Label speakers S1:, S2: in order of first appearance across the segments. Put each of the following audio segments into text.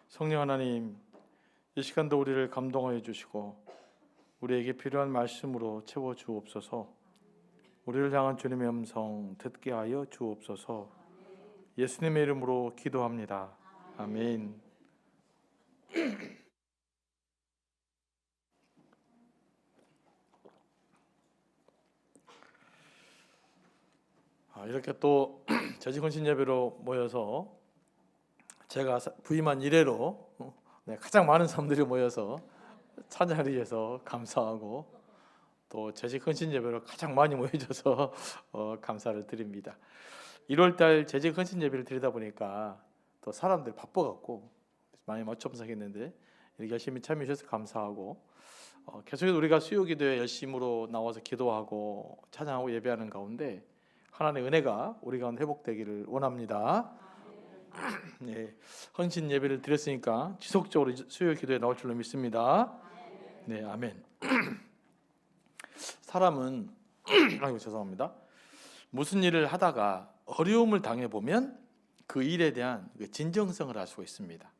S1: 성령 하나님, 이 시간도 우리를 감동하여 주시고 우리에게 필요한 말씀으로 채워 주옵소서. 우리를 향한 주님의 음성 듣게 하여 주옵소서. 예수님의 이름으로 기도합니다. 아멘. 이렇게 또 재직헌신 예배로 모여서 제가 부임한 이래로 가장 많은 사람들이 모여서 찬양을 위해서 감사하고 또 재직헌신 예배로 가장 많이 모여줘서 감사를 드립니다. 1월달 재직헌신 예배를 드리다 보니까 또 사람들 바빠갖고 많이 못 참석했는데 이렇게 열심히 참여해 주셔서 감사하고 계속해서 우리가 수요기도에 열심으로 나와서 기도하고 찬양하고 예배하는 가운데 하나님의 은혜가 우리 가운데 회복되기를 원합니다. 네, 헌신 예배를 드렸으니까 지속적으로 수요 기도에 나올 줄로 믿습니다. 네, 아멘. 사람은 아이고 죄송합니다. 무슨 일을 하다가 어려움을 당해 보면 그 일에 대한 진정성을 알 수가 있습니다.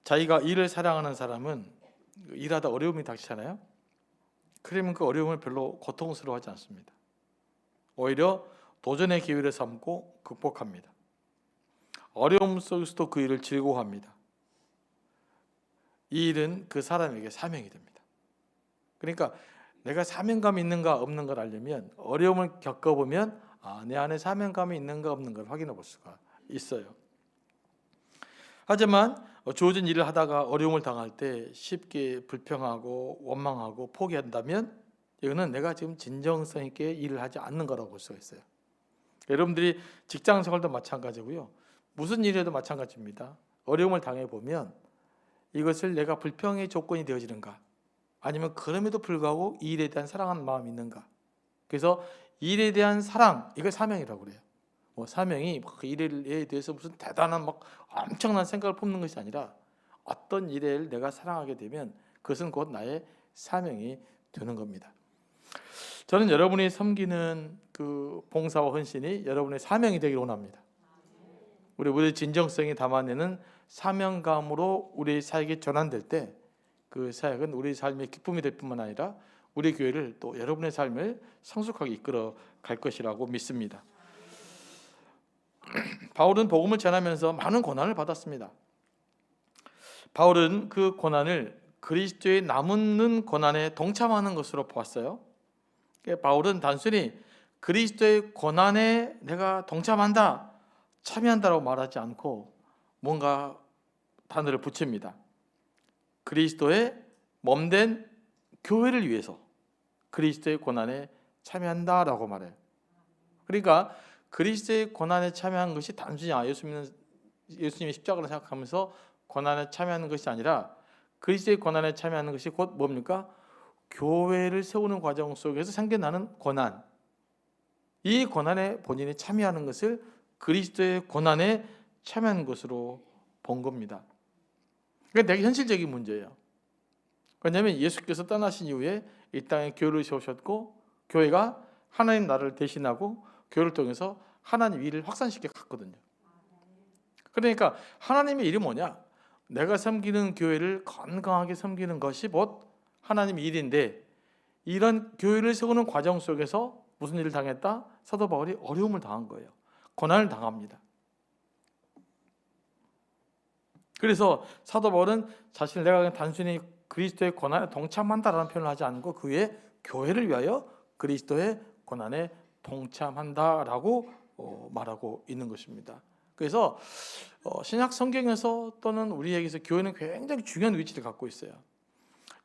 S1: 자기가 일을 사랑하는 사람은 일하다 어려움이 닥치잖아요. 그러면 그 어려움을 별로 고통스러워하지 않습니다. 오히려 도전의 기회를 삼고 극복합니다. 어려움 속에서도 그 일을 즐거워합니다. 이 일은 그 사람에게 사명이 됩니다. 그러니까 내가 사명감이 있는가 없는가를 알려면 어려움을 겪어보면 내 안에 사명감이 있는가 없는가를 확인해 볼 수가 있어요. 하지만 주어진 일을 하다가 어려움을 당할 때 쉽게 불평하고 원망하고 포기한다면 이거는 내가 지금 진정성 있게 일을 하지 않는 거라고 볼 수가 있어요. 여러분들이 직장 생활도 마찬가지고요. 무슨 일에도 마찬가지입니다. 어려움을 당해보면 이것을 내가 불평의 조건이 되어지는가, 아니면 그럼에도 불구하고 이 일에 대한 사랑하는 마음이 있는가. 그래서 일에 대한 사랑, 이걸 사명이라고 그래요. 사명이 그 일에 대해서 무슨 대단한 엄청난 생각을 품는 것이 아니라 어떤 일을 내가 사랑하게 되면 그것은 곧 나의 사명이 되는 겁니다. 저는 여러분이 섬기는 그 봉사와 헌신이 여러분의 사명이 되기를 원합니다. 우리의 진정성이 담아내는 사명감으로 우리 사역이 전환될 때 그 사역은 우리 삶의 기쁨이 될 뿐만 아니라 우리 교회를 또 여러분의 삶을 성숙하게 이끌어 갈 것이라고 믿습니다. 바울은 복음을 전하면서 많은 고난을 받았습니다. 바울은 그 고난을 그리스도의 남는 고난에 동참하는 것으로 보았어요. 바울은 단순히 그리스도의 고난에 내가 동참한다, 참여한다라고 말하지 않고 뭔가 단어를 붙입니다. 그리스도의 몸된 교회를 위해서 그리스도의 고난에 참여한다라고 말해요. 그러니까 그리스도의 고난에 참여한 것이 단순히 예수님의 십자가를 생각하면서 고난에 참여하는 것이 아니라 그리스도의 고난에 참여하는 것이 곧 뭡니까? 교회를 세우는 과정 속에서 생겨나는 고난, 이 고난에 본인이 참여하는 것을 그리스도의 고난에 참여하는 것으로 본 겁니다. 그러니까 되게 현실적인 문제예요. 왜냐하면 예수께서 떠나신 이후에 이 땅에 교회를 세우셨고 교회가 하나님 나라를 대신하고 교회를 통해서 하나님 일을 확산시켜 갔거든요. 그러니까 하나님의 일이 뭐냐? 내가 섬기는 교회를 건강하게 섬기는 것이 곧 하나님의 일인데, 이런 교회를 세우는 과정 속에서 무슨 일을 당했다? 사도 바울이 어려움을 당한 거예요. 고난을 당합니다. 그래서 사도 바울은 자신을 내가 단순히 그리스도의 고난에 동참한다라는 표현을 하지 않고 그 위에 교회를 위하여 그리스도의 고난에 동참한다라고 말하고 있는 것입니다. 그래서 신약 성경에서 또는 우리에게서 교회는 굉장히 중요한 위치를 갖고 있어요.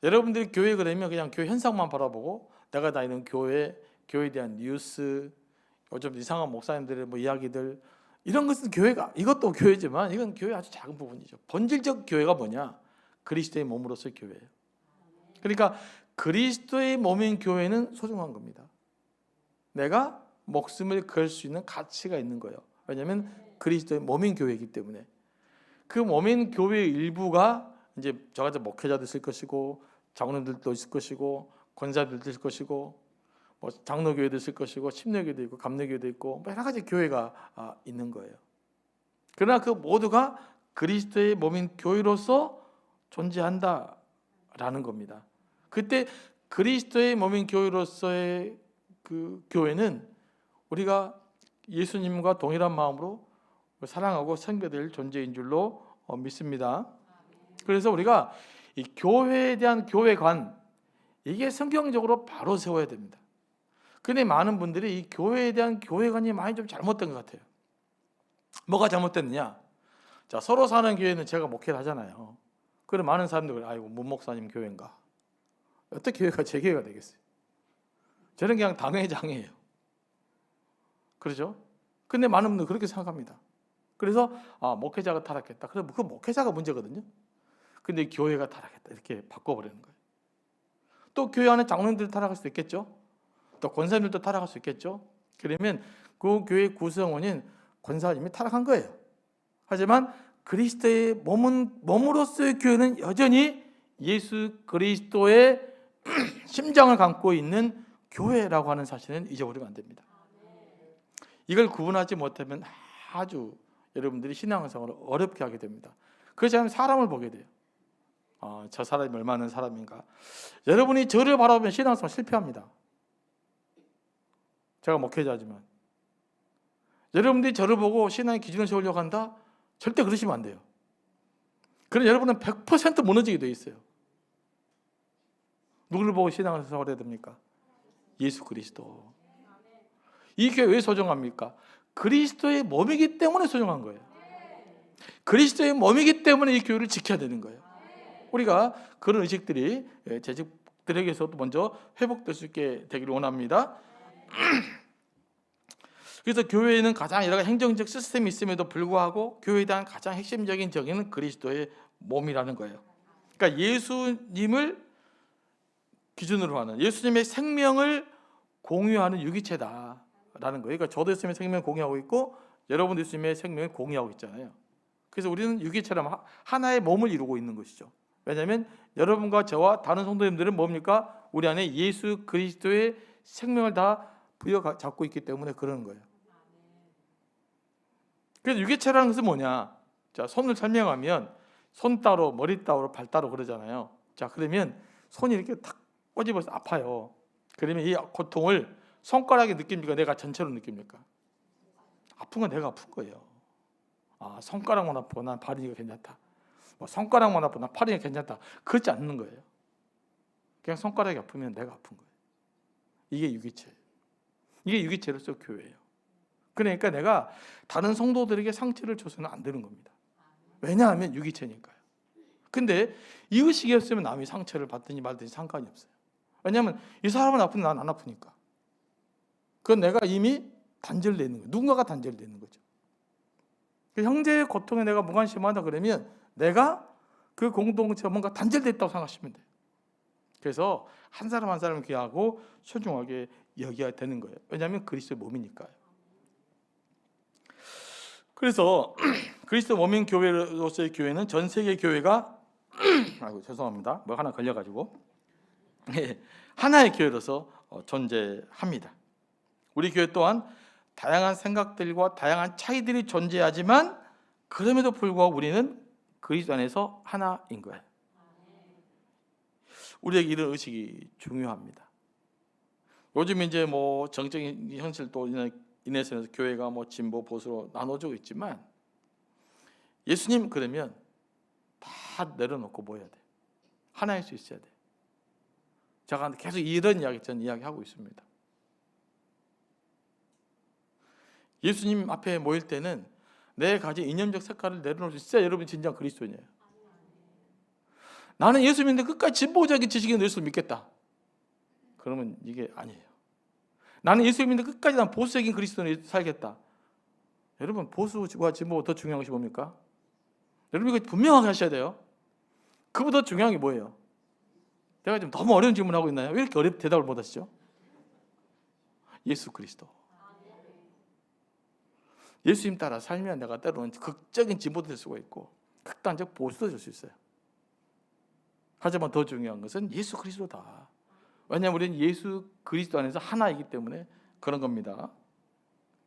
S1: 여러분들이 교회 그러면 그냥 교회 현상만 바라보고 내가 다니는 교회에 대한 뉴스, 요즘 이상한 목사님들의 이야기들, 이런 것은 교회가, 이것도 교회지만 이건 교회 아주 작은 부분이죠. 본질적 교회가 뭐냐? 그리스도의 몸으로서의 교회예요. 그러니까 그리스도의 몸인 교회는 소중한 겁니다. 내가 목숨을 걸 수 있는 가치가 있는 거예요. 왜냐하면 그리스도의 몸인 교회이기 때문에. 그 몸인 교회의 일부가 이제 저같은 목회자도 있을 것이고, 장로님들도 있을 것이고, 권사들도 있을 것이고, 장로교회도 있을 것이고, 침례교회도 있고, 감리교회도 있고, 여러 가지 교회가 있는 거예요. 그러나 그 모두가 그리스도의 몸인 교회로서 존재한다라는 겁니다. 그때 그리스도의 몸인 교회로서의 그 교회는 우리가 예수님과 동일한 마음으로 사랑하고 섬겨될 존재인 줄로 믿습니다. 그래서 우리가 이 교회에 대한 교회관, 이게 성경적으로 바로 세워야 됩니다. 근데 많은 분들이 이 교회에 대한 교회관이 많이 좀 잘못된 것 같아요. 뭐가 잘못됐느냐? 자, 서로 사는 교회는 제가 목회를 하잖아요. 그럼 많은 사람들이 아이고 문 목사님 교회인가? 어떻게 교회가 제 교회가 되겠어요? 저는 그냥 당회의 장이에요. 그렇죠? 근데 많은 분들이 그렇게 생각합니다. 그래서 목회자가 타락했다. 그럼 그 목회자가 문제거든요. 근데 교회가 타락했다. 이렇게 바꿔버리는 거예요. 또 교회 안에 장로님들이 타락할 수도 있겠죠. 또 권사님들도 타락할 수 있겠죠. 그러면 그 교회 구성원인 권사님이 타락한 거예요. 하지만 그리스도의 몸으로서의 교회는 여전히 예수 그리스도의 심장을 감고 있는 교회라고 하는 사실은 잊어버리면 안 됩니다. 이걸 구분하지 못하면 아주 여러분들이 신앙생활을 어렵게 하게 됩니다. 그렇지 않으면 사람을 보게 돼요. 저 사람이 얼마나 사람인가. 여러분이 저를 바라보면 신앙생활 실패합니다. 제가 목회자지만 여러분들이 저를 보고 신앙의 기준을 세우려고 한다? 절대 그러시면 안 돼요. 그럼 여러분은 100% 무너지게 돼 있어요. 누구를 보고 신앙을 생활해야 됩니까? 예수 그리스도. 이 교회 왜 소중합니까? 그리스도의 몸이기 때문에 소중한 거예요. 그리스도의 몸이기 때문에 이 교회를 지켜야 되는 거예요. 우리가 그런 의식들이 재직들에게서도 먼저 회복될 수 있게 되기를 원합니다. 그래서 교회에는 가장 여러 가지 행정적 시스템이 있음에도 불구하고 교회에 대한 가장 핵심적인 정의는 그리스도의 몸이라는 거예요. 그러니까 예수님을 기준으로 하는, 예수님의 생명을 공유하는 유기체다라는 거예요. 그러니까 저도 예수님의 생명을 공유하고 있고 여러분도 예수님의 생명을 공유하고 있잖아요. 그래서 우리는 유기체처럼 하나의 몸을 이루고 있는 것이죠. 왜냐하면 여러분과 저와 다른 성도님들은 뭡니까? 우리 안에 예수 그리스도의 생명을 다 부여잡고 있기 때문에 그러는 거예요. 그래서 유기체라는 것은 뭐냐? 자, 손을 설명하면 손 따로, 머리 따로, 발 따로 그러잖아요. 자, 그러면 손이 이렇게 탁 꼬집어서 아파요. 그러면 이 고통을 손가락이 느낍니까? 내가 전체로 느낍니까? 아픈 건 내가 아픈 거예요. 손가락만 아프고 난 발이니까 괜찮다. 손가락만 아프고 난 팔이니까 괜찮다. 그렇지 않는 거예요. 그냥 손가락이 아프면 내가 아픈 거예요. 이게 유기체예요. 이게 유기체로서 교회예요. 그러니까 내가 다른 성도들에게 상처를 줘서는 안 되는 겁니다. 왜냐하면 유기체니까요. 근데 이 의식이 없으면 남이 상처를 받든지 말든지 상관이 없어요. 왜냐하면 이 사람은 아픈데 난 안 아프니까. 그건 내가 이미 단절되어 있는 거예요. 누군가가 단절되어 있는 거죠. 형제의 고통에 내가 무관심하다 그러면 내가 그 공동체가 뭔가 단절되어 있다고 생각하시면 돼요. 그래서 한 사람 한 사람을 귀하고 소중하게 여겨야 되는 거예요. 왜냐하면 그리스도의 몸이니까요. 그래서 그리스도 몸인 교회로서의 교회는 전 세계 교회가 죄송합니다. 뭐 하나 걸려가지고 하나의 교회로서 존재합니다. 우리 교회 또한 다양한 생각들과 다양한 차이들이 존재하지만 그럼에도 불구하고 우리는 그리스도 안에서 하나인 거예요. 우리에게 이런 의식이 중요합니다. 요즘 이제 뭐 정적인 현실도 인해서 교회가 뭐 진보 보수로 나눠지고 있지만 예수님 그러면 다 내려놓고 모여야 돼. 하나일 수 있어야 돼. 제가 계속 이런 저는 이야기하고 있습니다. 예수님 앞에 모일 때는 내 가진 이념적 색깔을 내려놓을 수 있어야 여러분이 진정 그리스도인이에요. 나는 예수 믿는데 끝까지 진보적인 지식인 예수를 믿겠다. 그러면 이게 아니에요. 나는 예수 믿는데 끝까지 난 보수적인 그리스도인을 살겠다. 여러분 보수와 진보가 더 중요한 것이 뭡니까? 여러분 이거 분명하게 하셔야 돼요. 그보다 더 중요한 게 뭐예요? 내가 지금 너무 어려운 질문을 하고 있나요? 왜 이렇게 어렵게 대답을 못 하시죠? 예수 그리스도. 예수님 따라 살면 내가 때로는 극적인 진보도 될 수가 있고 극단적 보수도 될 수 있어요. 하지만 더 중요한 것은 예수 그리스도다. 왜냐하면 우리는 예수 그리스도 안에서 하나이기 때문에 그런 겁니다.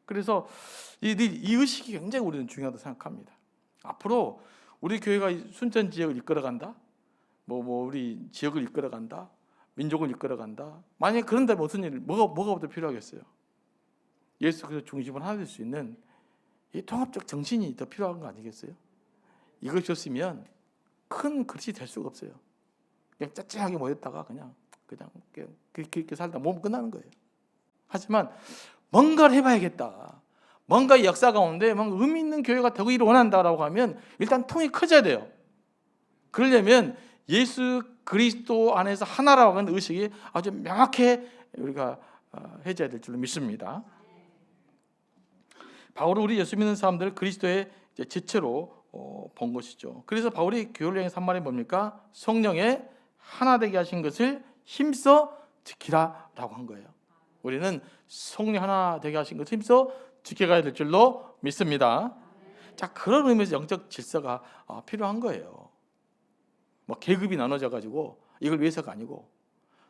S1: 그래서 이 의식이 굉장히 우리는 중요하다고 생각합니다. 앞으로 우리 교회가 순천 지역을 이끌어간다, 우리 지역을 이끌어간다, 민족을 이끌어간다. 만약에 그런다면 무슨 일, 뭐가 더 필요하겠어요? 예수 그리스도 중심으로 하나 될 수 있는 이 통합적 정신이 더 필요한 거 아니겠어요? 이것이 없으면 큰 그릇이 될 수가 없어요. 그냥 짜증하게 모였다가 그냥 그렇게 살다 몸 끝나는 거예요. 하지만 뭔가를 해봐야겠다. 뭔가 이 역사 가운데 뭔가 의미 있는 교회가 되기를 원한다라고 하면 일단 통이 커져야 돼요. 그러려면 예수 그리스도 안에서 하나라고 하는 의식이 아주 명확해 우리가 해줘야 될 줄로 믿습니다. 바울은 우리 예수 믿는 사람들을 그리스도의 지체로 본 것이죠. 그래서 바울이 교회를 향해서 한 말이 뭡니까? 성령에 하나 되게 하신 것을 힘써 지키라라고 한 거예요. 우리는 성령 하나 되게 하신 것을 힘써 지켜가야 될 줄로 믿습니다. 자, 그런 의미에서 영적 질서가 필요한 거예요. 계급이 나눠져 가지고 이걸 위해서가 아니고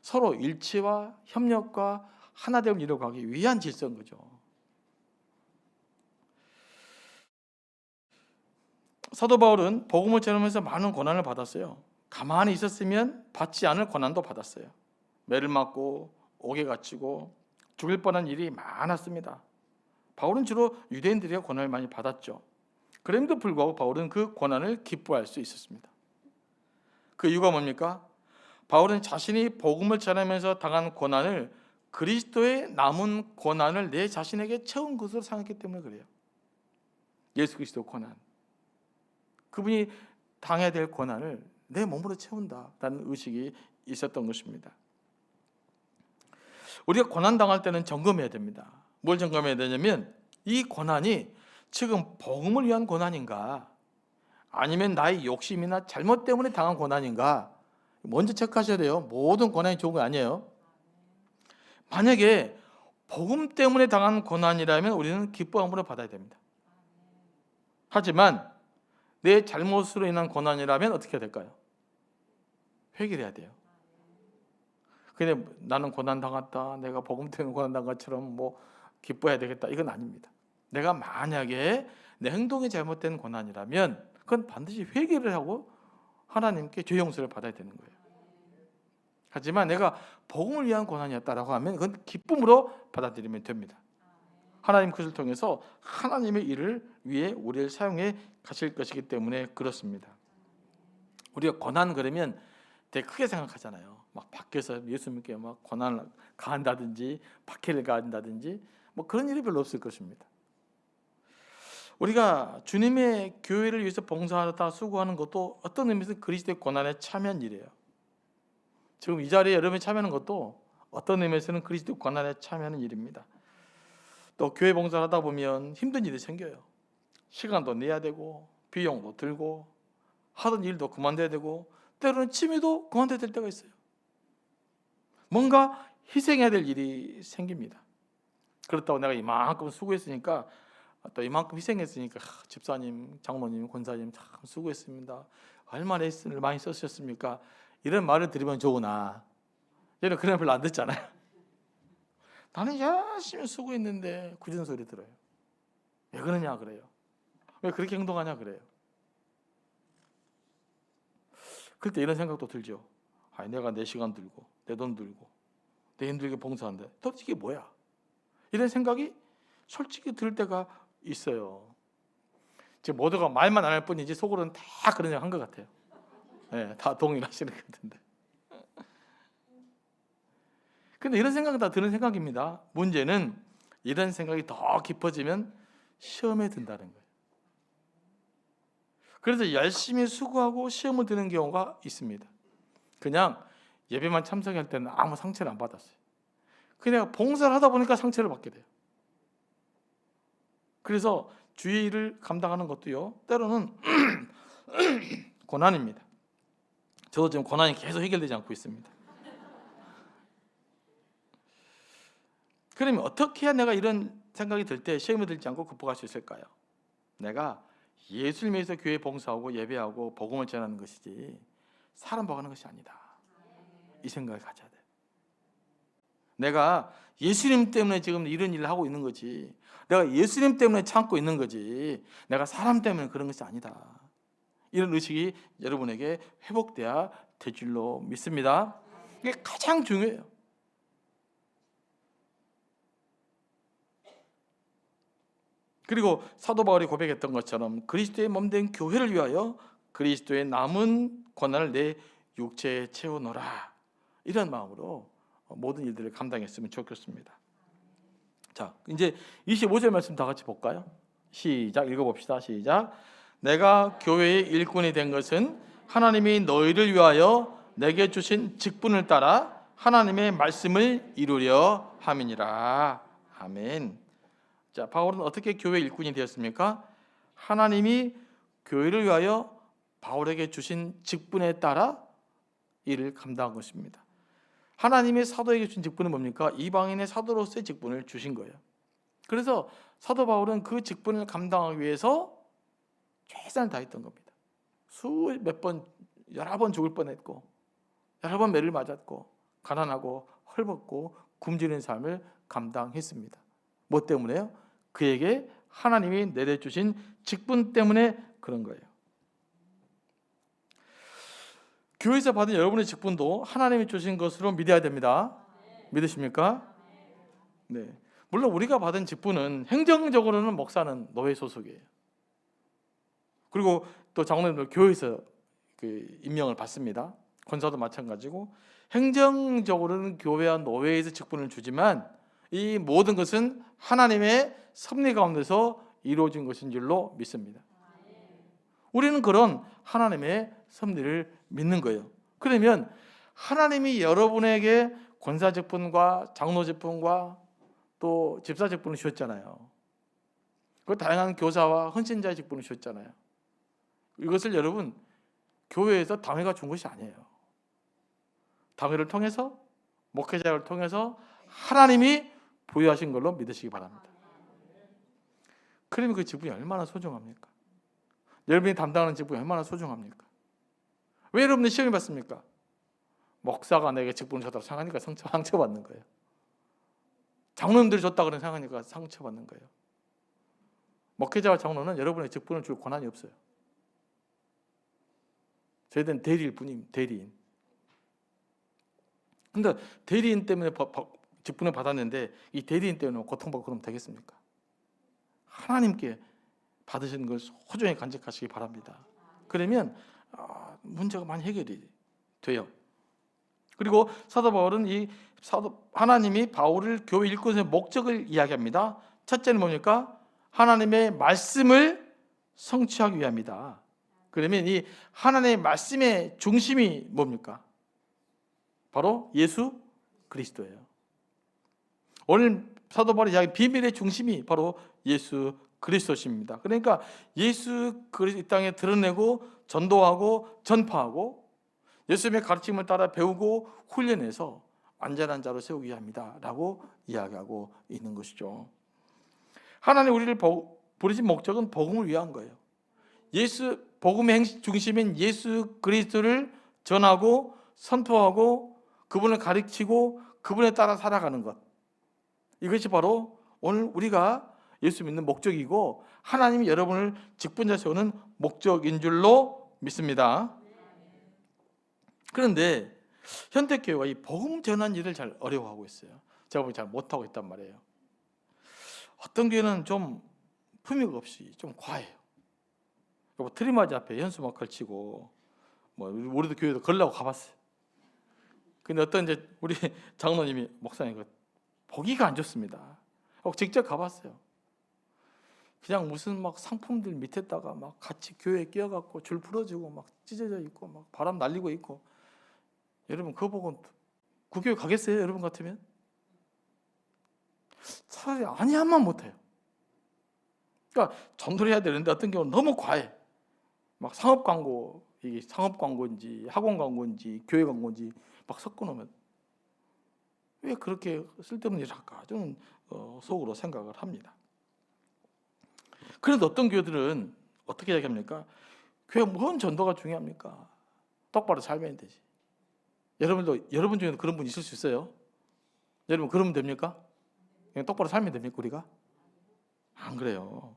S1: 서로 일치와 협력과 하나됨을 이루어가기 위한 질서인 거죠. 사도 바울은 복음을 전하면서 많은 고난을 받았어요. 가만히 있었으면 받지 않을 고난도 받았어요. 매를 맞고 옥에 갇히고 죽을 뻔한 일이 많았습니다. 바울은 주로 유대인들의 고난을 많이 받았죠. 그럼에도 불구하고 바울은 그 고난을 기뻐할 수 있었습니다. 그 이유가 뭡니까? 바울은 자신이 복음을 전하면서 당한 고난을 그리스도의 남은 고난을 내 자신에게 채운 것으로 생각했기 때문에 그래요. 예수 그리스도 고난, 그분이 당해야 될 고난을 내 몸으로 채운다라는 의식이 있었던 것입니다. 우리가 고난 당할 때는 점검해야 됩니다. 뭘 점검해야 되냐면 이 고난이 지금 복음을 위한 고난인가, 아니면 나의 욕심이나 잘못 때문에 당한 고난인가, 먼저 체크하셔야 돼요. 모든 고난이 좋은 거 아니에요. 만약에 복음 때문에 당한 고난이라면 우리는 기뻐함으로 받아야 됩니다. 하지만 내 잘못으로 인한 고난이라면 어떻게 해야 될까요? 회개를 해야 돼요. 근데 나는 고난 당했다, 내가 복음 때문에 고난 당한 것처럼 기뻐해야 되겠다, 이건 아닙니다. 내가 만약에 내 행동이 잘못된 고난이라면 그건 반드시 회개를 하고 하나님께 죄 용서를 받아야 되는 거예요. 하지만 내가 복음을 위한 고난이었다라고 하면 그건 기쁨으로 받아들이면 됩니다. 하나님 그것을 통해서 하나님의 일을 위해 우리를 사용해 가실 것이기 때문에 그렇습니다. 우리가 고난 그러면 되게 크게 생각하잖아요. 밖에서 예수 믿게 고난을 가한다든지 박해를 가한다든지 그런 일이 별로 없을 것입니다. 우리가 주님의 교회를 위해서 봉사하다 수고하는 것도 어떤 의미에서 그리스도의 고난에 참여한 일이에요. 지금 이 자리에 여러분이 참여하는 것도 어떤 의미에서는 그리스도의 고난에 참여하는 일입니다. 또 교회 봉사를 하다 보면 힘든 일이 생겨요. 시간도 내야 되고 비용도 들고 하던 일도 그만둬야 되고 때로는 취미도 그만둬야 될 때가 있어요. 뭔가 희생해야 될 일이 생깁니다. 그렇다고 내가 이만큼 수고했으니까 또 이만큼 희생했으니까 집사님, 장로님, 권사님 참 수고했습니다, 얼마나 애씀을 많이 쓰셨습니까, 이런 말을 들으면 좋으나 얘는 그런 별로 안 듣잖아요. 나는 열심히 수고했는데 굳은 소리 들어요. 왜 그러냐 그래요. 왜 그렇게 행동하냐 그래요. 그럴 때 이런 생각도 들죠. 내가 내 시간 들고 내 돈 들고 내 힘들게 봉사하는데 도대체 이게 뭐야, 이런 생각이 솔직히 들 때가 있어요. 지금 모두가 말만 안 할 뿐이지 속으로는 다 그런 생각 한 것 같아요. 네, 다 동의하시는 것 같은데. 근데 이런 생각은 다 드는 생각입니다. 문제는 이런 생각이 더 깊어지면 시험에 든다는 거예요. 그래서 열심히 수고하고 시험을 드는 경우가 있습니다. 그냥 예배만 참석할 때는 아무 상처를 안 받았어요. 그냥 봉사를 하다 보니까 상처를 받게 돼요. 그래서 주의 일을 감당하는 것도요, 때로는 고난입니다. 저도 지금 고난이 계속 해결되지 않고 있습니다. 그러면 어떻게 해야 내가 이런 생각이 들 때 시험에 들지 않고 극복할 수 있을까요? 내가 예수를 위해서 교회 봉사하고 예배하고 복음을 전하는 것이지 사람 봐가는 것이 아니다, 이 생각을 가져야 돼요. 내가 예수님 때문에 지금 이런 일을 하고 있는 거지, 내가 예수님 때문에 참고 있는 거지, 내가 사람 때문에 그런 것이 아니다, 이런 의식이 여러분에게 회복돼야 될 줄로 믿습니다. 이게 가장 중요해요. 그리고 사도 바울이 고백했던 것처럼 그리스도의 몸된 교회를 위하여 그리스도의 남은 권한을 내 육체에 채워넣어라. 이런 마음으로 모든 일들을 감당했으면 좋겠습니다. 자, 이제 25절 말씀 다 같이 볼까요? 시작, 읽어봅시다. 시작. 내가 교회의 일꾼이 된 것은 하나님이 너희를 위하여 내게 주신 직분을 따라 하나님의 말씀을 이루려 함이니라. 아멘. 자, 바울은 어떻게 교회 일꾼이 되었습니까? 하나님이 교회를 위하여 바울에게 주신 직분에 따라 일을 감당한 것입니다. 하나님이 사도에게 주신 직분은 뭡니까? 이방인의 사도로서의 직분을 주신 거예요. 그래서 사도 바울은 그 직분을 감당하기 위해서 최선을 다했던 겁니다. 수몇 번, 여러 번 죽을 뻔했고, 여러 번 매를 맞았고, 가난하고 헐벗고 굶주린 삶을 감당했습니다. 뭐 때문에요? 그에게 하나님이 내려주신 직분 때문에 그런 거예요. 교회에서 받은 여러분의 직분도 하나님이 주신 것으로 믿어야 됩니다. 믿으십니까? 네. 물론 우리가 받은 직분은 행정적으로는 목사는 노회 소속이에요. 그리고 또 장로님들 교회에서 그 임명을 받습니다. 권사도 마찬가지고 행정적으로는 교회와 노회에서 직분을 주지만 이 모든 것은 하나님의 섭리 가운데서 이루어진 것인 줄로 믿습니다. 우리는 그런 하나님의 섭리를 믿는 거예요. 그러면 하나님이 여러분에게 권사 직분과 장로 직분과 또 집사 직분을 주셨잖아요. 그 다양한 교사와 헌신자의 직분을 주셨잖아요. 이것을 여러분 교회에서 당회가 준 것이 아니에요. 당회를 통해서 목회자를 통해서 하나님이 부여하신 걸로 믿으시기 바랍니다. 그러면 그 직분이 얼마나 소중합니까? 여러분이 담당하는 직분이 얼마나 소중합니까? 왜 여러분이 시험을 받습니까? 목사가 내게 직분을 줬다고 생각하니까 상처받는 거예요. 장로님들이 줬다고 생각하니까 상처받는 거예요. 목회자와 장로는 여러분의 직분을 줄 권한이 없어요. 저희들은 대리일 뿐입니다. 대리인. 근데 대리인 때문에 직분을 받았는데 이 대리인 때문에 고통받고 그러면 되겠습니까? 하나님께 받으신 걸 소중히 간직하시기 바랍니다. 그러면 문제가 많이 해결이 돼요. 그리고 사도 바울은 하나님이 바울을 교회 일꾼의 목적을 이야기합니다. 첫째는 뭡니까? 하나님의 말씀을 성취하기 위함이다. 그러면 이 하나님의 말씀의 중심이 뭡니까? 바로 예수 그리스도예요. 오늘 사도 바울의 이야기 비밀의 중심이 바로 예수 그리스도십니다. 그러니까 예수 그리스도 이 땅에 드러내고 전도하고 전파하고 예수님의 가르침을 따라 배우고 훈련해서 완전한 자로 세우기 위함이다 라고 이야기하고 있는 것이죠. 하나님 우리를 부르신 목적은 복음을 위한 거예요. 복음의 중심인 예수 그리스도를 전하고 선포하고 그분을 가르치고 그분에 따라 살아가는 것, 이것이 바로 오늘 우리가 예수 믿는 목적이고 하나님이 여러분을 직분자 세우는 목적인 줄로 믿습니다. 그런데 현대교회가 이 복음 전한 일을 잘 어려워하고 있어요. 제가 보기 잘 못하고 있단 말이에요. 어떤 교회는 좀 품위가 없이 좀 과해요. 트리마지 앞에 현수막 걸치고 우리도 교회도 걸려고 가봤어요. 근데 어떤 이제 우리 장로님이 목사님 보기가 안 좋습니다. 직접 가봤어요. 그냥 무슨 막 상품들 밑에다가 막 같이 교회에 끼어갖고 줄 풀어주고 막 찢어져 있고 막 바람 날리고 있고, 여러분 그거 보고 그 교회 가겠어요? 여러분 같으면? 차라리 아니하면 못해요. 그러니까 전도를 해야 되는데 어떤 경우는 너무 과해. 막 상업 광고, 이게 상업 광고인지 학원 광고인지 교회 광고인지 막 섞어 놓으면 왜 그렇게 쓸데없는 일을 할까? 저는 속으로 생각을 합니다. 그래도 어떤 교회들은 어떻게 얘기합니까? 교회 뭔 전도가 중요합니까? 똑바로 살면 되지. 여러분 중에는 그런 분 있을 수 있어요? 여러분 그러면 됩니까? 그냥 똑바로 살면 됩니까 우리가? 안 그래요.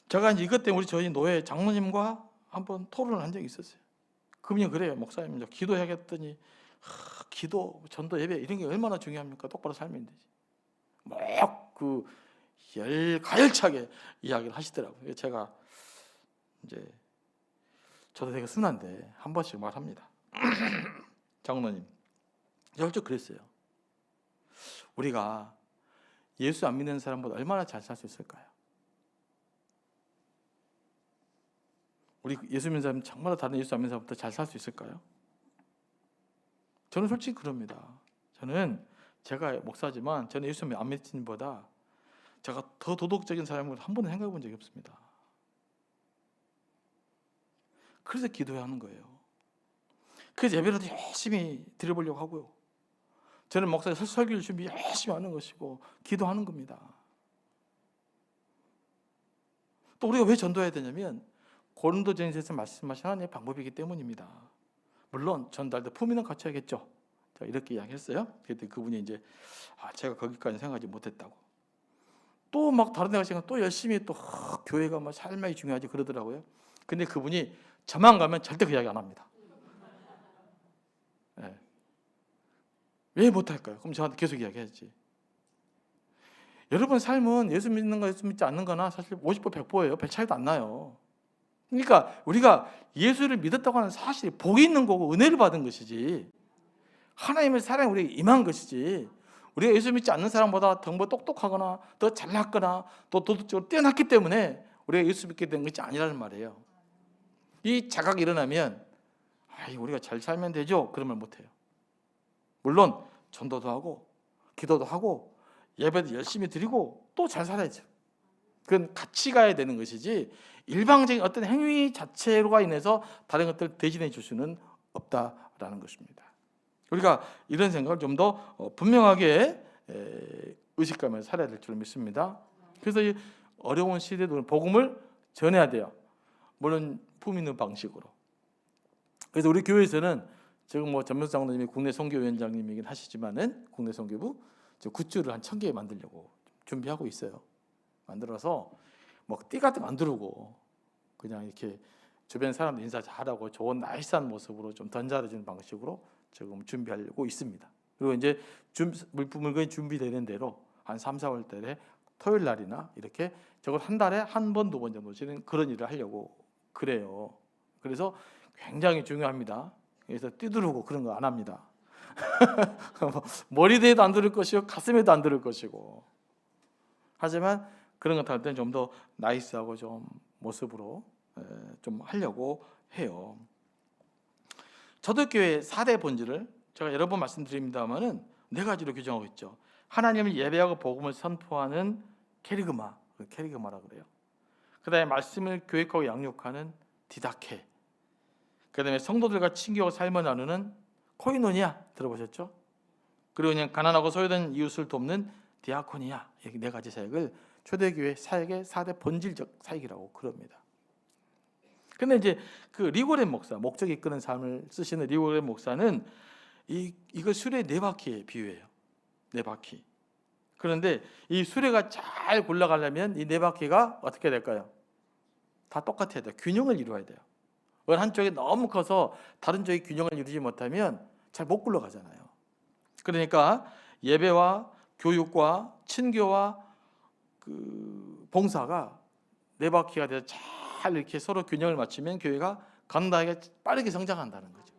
S1: 제가 이제 이것 때문에 저희 노회 장로님과 한번 토론을 한 적이 있었어요. 그분이 그래요. 목사님, 저 기도해야겠더니 기도, 전도, 예배 이런 게 얼마나 중요합니까? 똑바로 살면 되지. 막 그 가열차게 이야기를 하시더라고요. 제가 이제 저도 되게 순한데 한 번씩 말합니다. 장로님, 제가 좀 그랬어요. 우리가 예수 안 믿는 사람보다 얼마나 잘 살 수 있을까요? 우리 예수 믿는 사람 정말 다른 예수 안 믿는 사람보다 잘 살 수 있을까요? 저는 솔직히 그럽니다. 저는 제가 목사지만 저는 예수 안 믿는 보다 제가 더 도덕적인 사람을 한 번도 생각해 본 적이 없습니다. 그래서 기도해야 하는 거예요. 그래서 예배라도 열심히 드려보려고 하고요. 저는 목사님 설교를 준비 열심히 하는 것이고 기도하는 겁니다. 또 우리가 왜 전도해야 되냐면 고린도전서에서 말씀하신 하나님의 방법이기 때문입니다. 물론 전도할 때 품위는 갖춰야겠죠. 제가 이렇게 이야기했어요. 그랬더니 그분이 이제 제가 거기까지 생각하지 못했다고. 또 막 다른 데 가시면 또 열심히 또 교회가 뭐 삶이 중요하지 그러더라고요. 근데 그분이 저만 가면 절대 그 이야기 안 합니다. 네. 왜 못할까요? 그럼 저한테 계속 이야기하지. 여러분 삶은 예수 믿는 거 예수 믿지 않는 거나 사실 50% 100%예요. 별 차이도 안 나요. 그러니까 우리가 예수를 믿었다고 하는 사실이 복이 있는 거고 은혜를 받은 것이지, 하나님의 사랑이 우리에게 임한 것이지, 우리가 예수 믿지 않는 사람보다 더 똑똑하거나 더 잘났거나 또 도덕적으로 뛰어났기 때문에 우리가 예수 믿게 된 것이 아니라는 말이에요. 이 자각이 일어나면 우리가 잘 살면 되죠? 그런 말 못해요. 물론 전도도 하고 기도도 하고 예배도 열심히 드리고 또 잘 살아야죠. 그건 같이 가야 되는 것이지 일방적인 어떤 행위 자체로가 인해서 다른 것들을 대신해 줄 수는 없다라는 것입니다. 우리가 이런 생각을 좀 더 분명하게 의식하면서 살아야 될 줄 믿습니다. 그래서 이 어려운 시대도 복음을 전해야 돼요. 물론 품 있는 방식으로. 그래서 우리 교회에서는 지금 뭐 전명수 장로님이 국내 선교위원장님이긴 하시지만은 국내 선교부 굿즈를 한 1000개 만들려고 준비하고 있어요. 만들어서 뭐 띠 같은 거 안 두르고 그냥 이렇게 주변 사람들 인사 잘하고 좋은 나이스한 모습으로 좀 던져주는 방식으로 지금 준비하려고 있습니다. 그리고 이제 물건이 준비되는 대로 한 3, 4월 달에 토요일 날이나 이렇게 저걸 한 달에 한 번, 2번 정도 지는 그런 일을 하려고 그래요. 그래서 굉장히 중요합니다. 그래서 띠두르고 그런 거 안 합니다. 머리대에도 안 두를 것이고 가슴에도 안 두를 것이고. 하지만 그런 것 할 때는 좀 더 나이스하고 좀 모습으로 좀 하려고 해요. 초대교회 4대 본질을 제가 여러 번 말씀드립니다만은 4가지로 규정하고 있죠. 하나님을 예배하고 복음을 선포하는 케리그마라 그래요. 그다음에 말씀을 교육하고 양육하는 디다케. 그다음에 성도들과 친교하고 삶을 나누는 코이노니아 들어보셨죠? 그리고 그냥 가난하고 소외된 이웃을 돕는 디아코니아. 이 4가지 사역을 초대교회 사역의 4대 본질적 사역이라고 그럽니다. 근데 이제 그 리고렌 목사, 목적이 이끄는 삶을 쓰시는 리고렌 목사는 이거 수레 4바퀴에 비유해요. 4바퀴. 그런데 이 수레가 잘 굴러가려면 이 4바퀴가 어떻게 될까요? 다 똑같아야 돼요. 균형을 이루어야 돼요. 어느 한쪽이 너무 커서 다른 쪽이 균형을 이루지 못하면 잘 못 굴러가잖아요. 그러니까 예배와 교육과 친교와 그 봉사가 4바퀴가 돼서 잘 이렇게 서로 균형을 맞추면 교회가 간단하게 빠르게 성장한다는 거죠.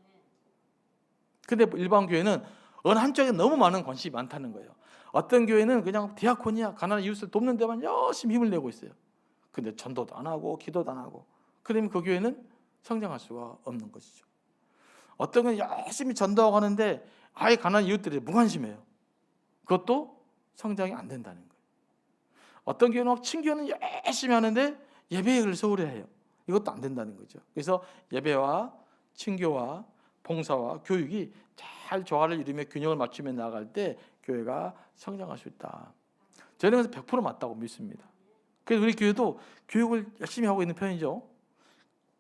S1: 근데 일반 교회는 어느 한쪽에 너무 많은 관심이 많다는 거예요. 어떤 교회는 그냥 디아코니아, 가난한 이웃을 돕는 데만 열심히 힘을 내고 있어요. 근데 전도도 안 하고 기도도 안 하고. 그러면 그 교회는 성장할 수가 없는 것이죠. 어떤 건 열심히 전도하고 하는데 아예 가난한 이웃들이 무관심해요. 그것도 성장이 안 된다는 거예요. 어떤 교회는 친교는 열심히 하는데 예배를 소홀히 해요. 이것도 안 된다는 거죠. 그래서 예배와 친교와 봉사와 교육이 잘 조화를 이루며 균형을 맞추며 나아갈 때 교회가 성장할 수 있다. 저는 그래서 100% 맞다고 믿습니다. 그래서 우리 교회도 교육을 열심히 하고 있는 편이죠.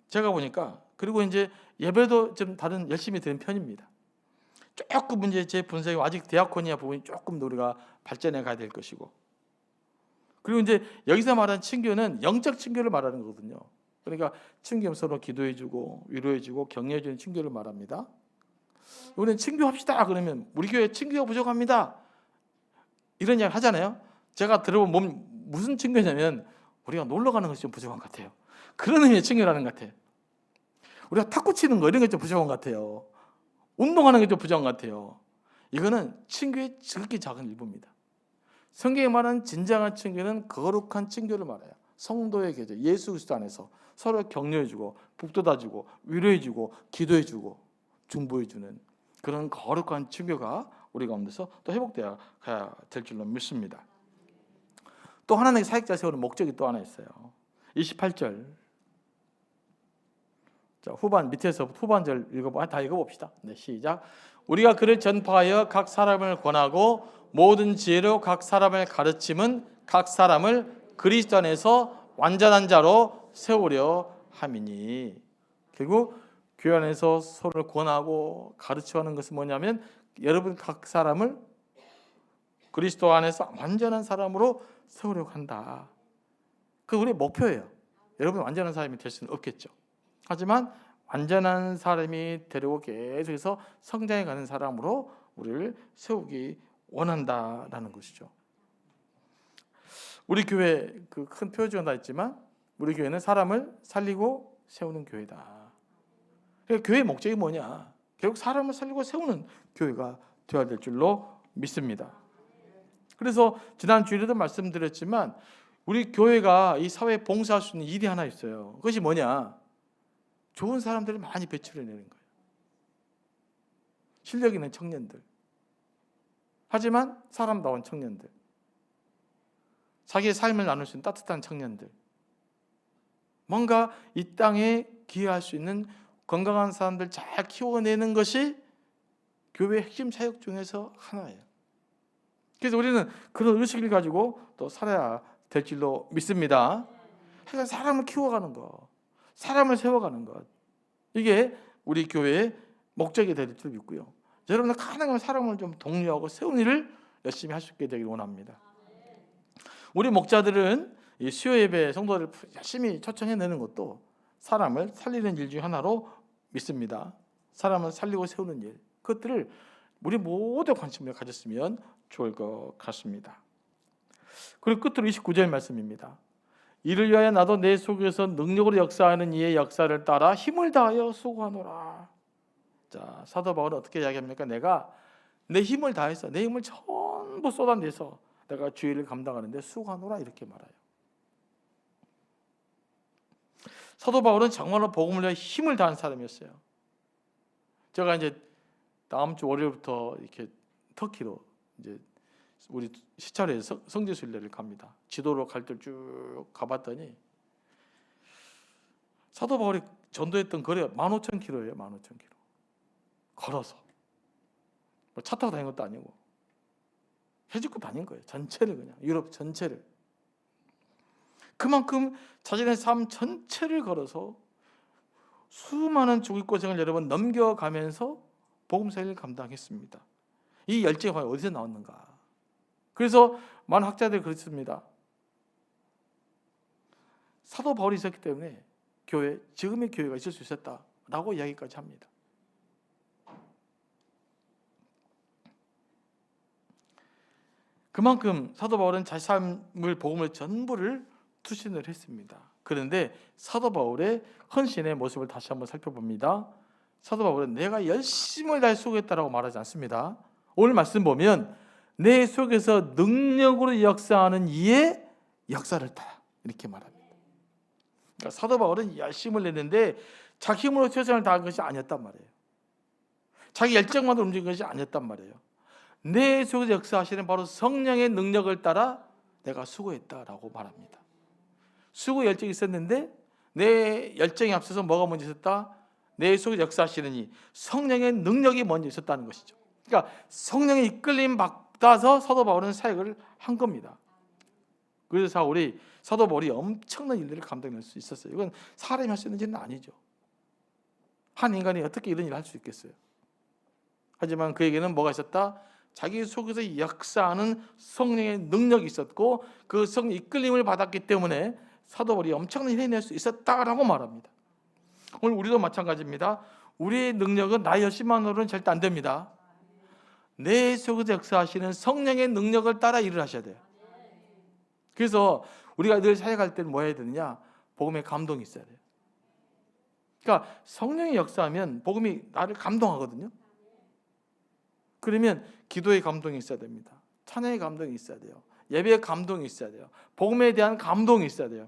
S1: 제가 보니까. 그리고 이제 예배도 좀 다른 열심히 드는 편입니다. 조금 이제 제 분석이 아직 디아코니아 부분이 조금 더 우리가 발전해 가야 될 것이고. 그리고 이제 여기서 말하는 친교는 영적 친교를 말하는 거거든요. 그러니까 친교하면 서로 기도해주고 위로해주고 격려해주는 친교를 말합니다. 우리는 친교합시다 그러면 우리 교회 친교가 부족합니다 이런 이야기 하잖아요. 제가 들어본 무슨 친교냐면 우리가 놀러 가는 것이 좀 부족한 것 같아요. 그런 의미의 친교라는 것 같아요. 우리가 탁구 치는 거 이런 게 좀 부족한 것 같아요. 운동하는 게 좀 부족한 것 같아요. 이거는 친교의 지극히 작은 일부입니다. 성경에 말하는 진정한 친교는 거룩한 친교를 말해요. 성도의 교제, 예수 그리스도 안에서 서로 격려해주고 북돋아주고 위로해주고 기도해주고 중보해주는 그런 거룩한 친교가 우리 가운데서 또 회복되어야 될 줄로 믿습니다. 또 하나님의 사역자 세우는 목적이 또 하나 있어요. 28절 자, 밑에서 후반절 다 읽어봅시다. 네, 시작. 우리가 그를 전파하여 각 사람을 권하고 모든 지혜로 각 사람을 가르침은 각 사람을 그리스도 안에서 완전한 자로 세우려 함이니. 결국 교회 안에서 서로를 권하고 가르쳐하는 것은 뭐냐면 여러분 각 사람을 그리스도 안에서 완전한 사람으로 세우려고 한다. 그 우리의 목표예요. 여러분 완전한 사람이 될 수는 없겠죠. 하지만 완전한 사람이 되려고 계속해서 성장해 가는 사람으로 우리를 세우기 원한다라는 것이죠. 우리 교회 그 큰 표지가 다 있지만 우리 교회는 사람을 살리고 세우는 교회다. 그러니까 교회의 목적이 뭐냐? 결국 사람을 살리고 세우는 교회가 되어야 될 줄로 믿습니다. 그래서 지난 주일에도 말씀드렸지만 우리 교회가 이 사회에 봉사할 수 있는 일이 하나 있어요. 그것이 뭐냐? 좋은 사람들을 많이 배출해내는 거예요. 실력 있는 청년들. 하지만 사람다운 청년들. 자기의 삶을 나눌 수 있는 따뜻한 청년들. 뭔가 이 땅에 기여할 수 있는 건강한 사람들 잘 키워내는 것이 교회의 핵심 사역 중에서 하나예요. 그래서 우리는 그런 의식을 가지고 또 살아야 될 줄로 믿습니다. 그러니까 사람을 키워가는 것, 사람을 세워가는 것, 이게 우리 교회의 목적이 될 줄 믿고요. 여러분들 가능하면 사람을 좀 독려하고 세우는 일을 열심히 할 수 있게 되길 원합니다. 우리 목자들은 이 수요 예배 성도들을 열심히 초청해내는 것도 사람을 살리는 일 중 하나로 믿습니다. 사람을 살리고 세우는 일, 그것들을 우리 모두 관심을 가졌으면 좋을 것 같습니다. 그리고 끝으로 29절 말씀입니다. 이를 위하여 나도 내 속에서 능력으로 역사하는 이의 역사를 따라 힘을 다하여 수고하노라. 자, 사도 바울은 어떻게 이야기합니까? 내가 내 힘을 다해서 내 힘을 전부 쏟아내서 내가 주의 일을 감당하는데 수고하노라 이렇게 말해요. 사도 바울은 정말로 복음을 위해 힘을 다한 사람이었어요. 제가 이제 다음 주 월요일부터 이렇게 터키로 이제 우리 시찰에 성지순례를 갑니다. 지도로 갈 때 쭉 가봤더니 사도 바울이 전도했던 거리가 15,000km예요. 15,000km. 걸어서. 뭐 차 타고 다닌 것도 아니고 해집고 다닌 거예요. 전체를 그냥 유럽 전체를. 그만큼 자신의 삶 전체를 걸어서 수많은 죽을 고생을 여러 번 넘겨가면서 복음사역을 감당했습니다. 이 열정이 어디서 나왔는가? 그래서 많은 학자들이 그렇습니다. 사도 바울이 있었기 때문에 지금의 교회가 있을 수 있었다라고 이야기까지 합니다. 그만큼 사도 바울은 자기 삶을 복음을 전부를 투신을 했습니다. 그런데 사도 바울의 헌신의 모습을 다시 한번 살펴봅니다. 사도 바울은 내가 열심을 다해 수고했다라고 말하지 않습니다. 오늘 말씀 보면 내 속에서 능력으로 역사하는 이의 역사를 따라 이렇게 말합니다. 그러니까 사도 바울은 열심을 냈는데 자기 힘으로 최선을 다한 것이 아니었단 말이에요. 자기 열정만으로 움직인 것이 아니었단 말이에요. 내 속에서 역사하시는 바로 성령의 능력을 따라 내가 수고했다라고 말합니다. 수고 열정이 있었는데 내 열정에 앞서서 뭐가 먼저 있었다? 내 속에 역사하시는 이 성령의 능력이 먼저 있었다는 것이죠. 그러니까 성령의 이끌림 받아서 사도 바울은 사역을 한 겁니다. 그래서 사도 바울이 엄청난 일들을 감당할 수 있었어요. 이건 사람이 할 수 있는 일은 아니죠. 한 인간이 어떻게 이런 일을 할 수 있겠어요? 하지만 그에게는 뭐가 있었다? 자기 속에서 역사하는 성령의 능력이 있었고 그 성령 이끌림을 받았기 때문에 사도 바울이 엄청난 힘을 낼 수 있었다라고 말합니다. 오늘 우리도 마찬가지입니다. 우리의 능력은 나의 열심만으로는 절대 안 됩니다. 내 속에서 역사하시는 성령의 능력을 따라 일을 하셔야 돼요. 그래서 우리가 늘 사역할 때는 뭐 해야 되느냐? 복음의 감동이 있어야 돼요. 그러니까 성령이 역사하면 복음이 나를 감동하거든요. 그러면 기도의 감동이 있어야 됩니다. 찬양의 감동이 있어야 돼요. 예배의 감동이 있어야 돼요. 복음에 대한 감동이 있어야 돼요.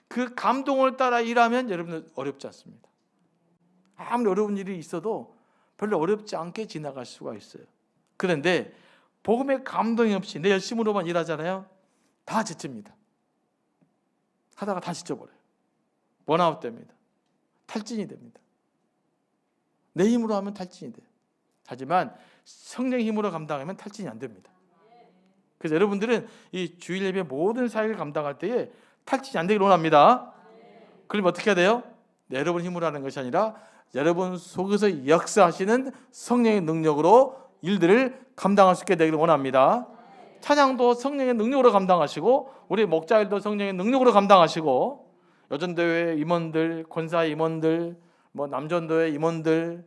S1: 그 감동을 따라 일하면 여러분은 어렵지 않습니다. 아무리 어려운 일이 있어도 별로 어렵지 않게 지나갈 수가 있어요. 그런데 복음의 감동이 없이 내 열심으로만 일하잖아요. 다 지칩니다. 하다가 다 지쳐버려요. 번아웃 됩니다. 탈진이 됩니다. 내 힘으로 하면 탈진이 돼요. 하지만 성령의 힘으로 감당하면 탈진이 안 됩니다. 그래서 여러분들은 이 주일 예배 모든 사역을 감당할 때에 탈진이 안 되기를 원합니다. 그러면 어떻게 해야 돼요? 여러분 힘으로 하는 것이 아니라 여러분 속에서 역사하시는 성령의 능력으로 일들을 감당할 수 있게 되기를 원합니다. 찬양도 성령의 능력으로 감당하시고 우리 목자일도 성령의 능력으로 감당하시고 여전도회 임원들, 권사 임원들, 남전도회 임원들,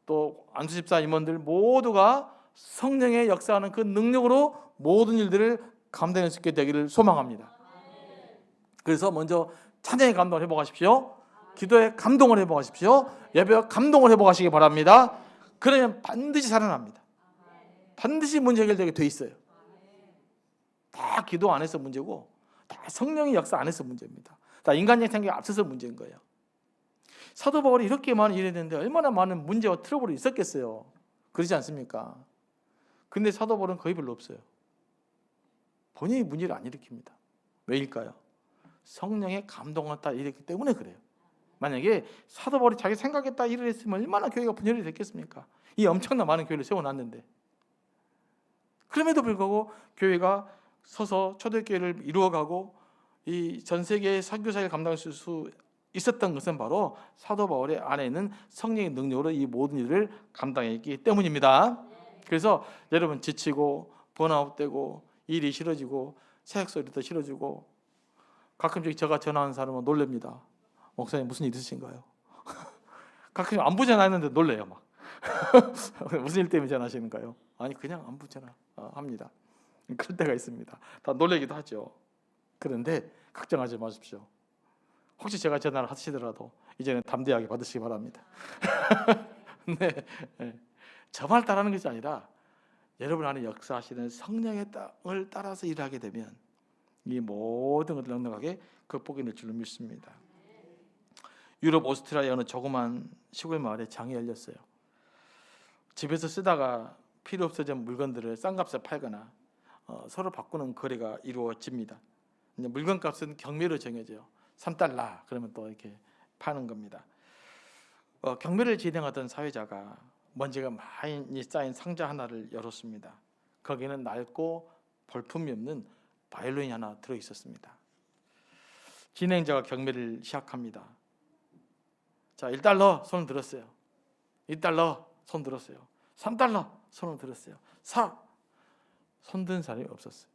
S1: 또 안수집사 임원들 모두가 성령의 역사하는 그 능력으로 모든 일들을 감당할 수 있게 되기를 소망합니다. 그래서 먼저 찬양의 감동을 회복하십시오. 기도의 감동을 회복하십시오. 예배의 감동을 회복하시기 바랍니다. 그러면 반드시 살아납니다. 반드시 문제 해결되게 돼 있어요. 다 기도 안에서 문제고 다 성령의 역사 안에서 문제입니다. 다 인간적 생각에 앞서서 문제인 거예요. 사도 바울이 이렇게 많은 일을 했는데 얼마나 많은 문제와 트러블이 있었겠어요. 그렇지 않습니까? 근데 사도 바울은 거의 별로 없어요. 본인이 문제를 안 일으킵니다. 왜일까요? 성령의 감동을 따라 일으켰기 때문에 그래요. 만약에 사도 바울이 자기 생각에 따라 일을 했으면 얼마나 교회가 분열이 됐겠습니까? 이 엄청난 많은 교회를 세워놨는데 그럼에도 불구하고 교회가 서서 초대교회를 이루어가고 이 전 세계의 선교사를 감당할 수 있었던 것은 바로 사도 바울의 안에 있는 성령의 능력으로 이 모든 일을 감당했기 때문입니다. 그래서 여러분 지치고 번아웃되고 일이 싫어지고 새벽 소리도 싫어지고 가끔씩 제가 전화하는 사람은 놀랍니다. 목사님 무슨 일 있으신가요? 가끔 안부 전화했는데 놀래요. 막 무슨 일 때문에 전화하시는가요? 아니 그냥 안부 전화 합니다. 그럴 때가 있습니다. 다 놀래기도 하죠. 그런데 걱정하지 마십시오. 혹시 제가 전화를 하시더라도 이제는 담대하게 받으시기 바랍니다. 네. 저만 따르는 것이 아니라 여러분 안에 역사하시는 성령의 땅을 따라서 일하게 되면 이 모든 것을 넉넉하게 극복해 낼 줄로 믿습니다. 유럽 오스트리아의 어느 조그만 시골 마을에 장이 열렸어요. 집에서 쓰다가 필요 없어진 물건들을 싼 값에 팔거나 서로 바꾸는 거래가 이루어집니다. 물건값은 경매로 정해져요. 3달러 그러면 또 이렇게 파는 겁니다. 경매를 진행하던 사회자가 먼지가 많이 쌓인 상자 하나를 열었습니다. 거기는 낡고 볼품이 없는 바이올린이 하나 들어있었습니다. 진행자가 경매를 시작합니다. 자, 1달러 손을 들었어요. 2달러 손 들었어요. 3달러 손을 들었어요. 4 손든 사람이 없었어요.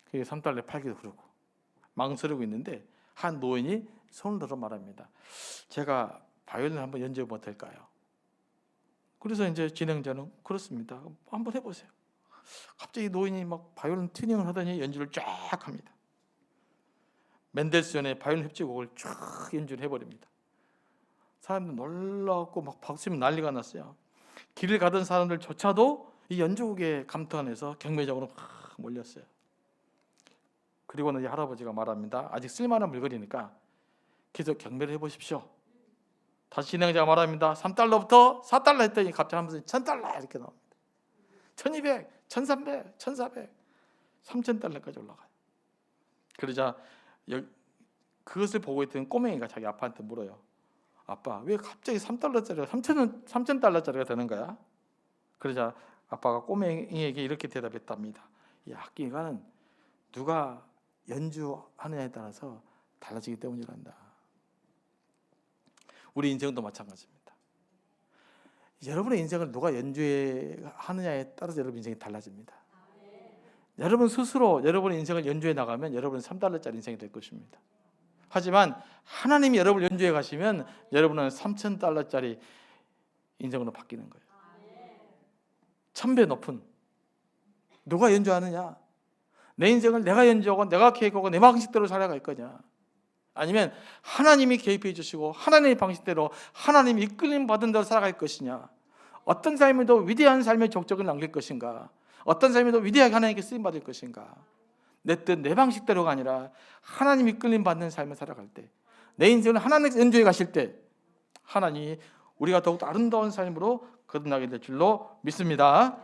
S1: 그게 3달러에 팔기도 그러고 망설이고 있는데 한 노인이 손을 들어 말합니다. 제가 바이올린 한번 연주해보면 될까요? 그래서 이제 진행자는 그렇습니다. 한번 해보세요. 갑자기 노인이 막 바이올린 튜닝을 하더니 연주를 쫙 합니다. 멘델스존의 바이올린 협주곡을 쫙 연주를 해버립니다. 사람들 놀라고 막 박수치면 난리가 났어요. 길을 가던 사람들조차도 이 연주곡에 감탄 안에서 경매장으로 막 몰렸어요. 그리고는 이 할아버지가 말합니다. 아직 쓸만한 물건이니까 계속 경매를 해보십시오. 다시 진행자가 말합니다. 3달러부터 4달러 했더니 갑자기 하면서 1000달러 이렇게 나옵니다. 1200, 1300, 1400, 3000달러까지 올라가요. 그러자 그것을 보고 있던 꼬맹이가 자기 아빠한테 물어요. 아빠, 왜 갑자기 3달러짜리가 3000달러짜리가 되는 거야? 그러자 아빠가 꼬맹이에게 이렇게 대답했답니다. 이 악기가는 누가 연주하느냐에 따라서 달라지기 때문이란다. 우리 인생도 마찬가지입니다. 여러분의 인생을 누가 연주하느냐에 따라서 여러분 인생이 달라집니다. 여러분 스스로 여러분의 인생을 연주해 나가면 여러분은 3달러짜리 인생이 될 것입니다. 하지만 하나님이 여러분을 연주해 가시면 여러분은 3,000달러짜리 인생으로 바뀌는 거예요. 1,000배 높은. 누가 연주하느냐? 내 인생을 내가 연주하고 내가 계획하고 내 방식대로 살아갈 거냐? 아니면 하나님이 개입해 주시고 하나님의 방식대로 하나님이 이끌림 받은 대로 살아갈 것이냐? 어떤 삶이 더 위대한 삶의 족적을 남길 것인가? 어떤 삶이 더 위대하게 하나님께 쓰임 받을 것인가? 내 뜻, 내 방식대로가 아니라 하나님 이끌림 받는 삶을 살아갈 때, 내 인생을 하나님 연주해 가실 때 하나님이 우리가 더욱 아름다운 삶으로 거듭나게 될 줄로 믿습니다.